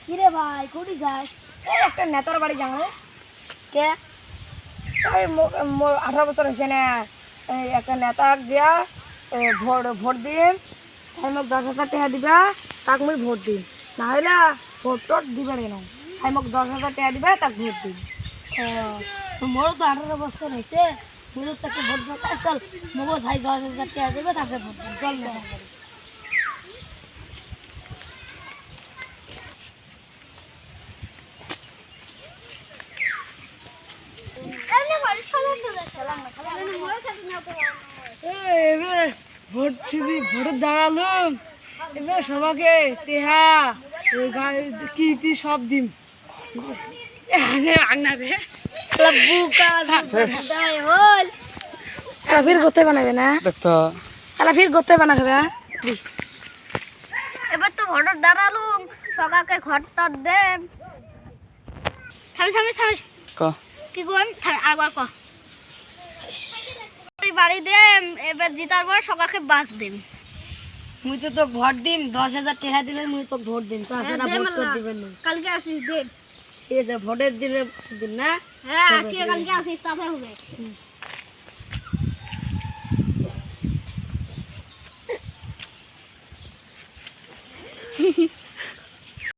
কিরে ভাই কোটি যাস? এই একটা নেতার বাড়ি যাবো। কে? এই 18 বছর হয়েছে না, এই একটা নেতা দিয়া ভোট ভোট দিন, সাইমক 10,000 টাকা দিবা, তাক মুই ভোট দিন। না হইলে ভোট টোট দিবে না, সাইমক 10,000 টাকা দিবা, তাক ভোট দিন। মোরও তো 18 বছর হয়েছে, মুই তাকে ভোট দিতে চল মগো ভাই 10,000 টাকা দেবে তাকে ভোট দিন চল না। এবার ভোট ছবি ভোট দাঁড়ালো, এবার সবাইকে তেহা কি সব দিন ফির গোতে বানাবে না, দেখতো ফির গোতে বানাবে। এবার তো ভোট দাঁড়ালো, সকাকে ঘরটা দেন। থামিস ক কি কোন আরবার ক বাড়ি দেম, এবার জিতার পর সকাকে বাস দেম। মুই তো ভোট দিম, 10,000 টাকা দিলে মুই তো ভোট দিম, তাছাড়া ভোট তো দিবেন না। কালকে আসিস দেব। ঠিক আছে, ভোটের দিনে দিন না। হ্যাঁ ঠিক আছে, কালকে আসিস তাতে হবে।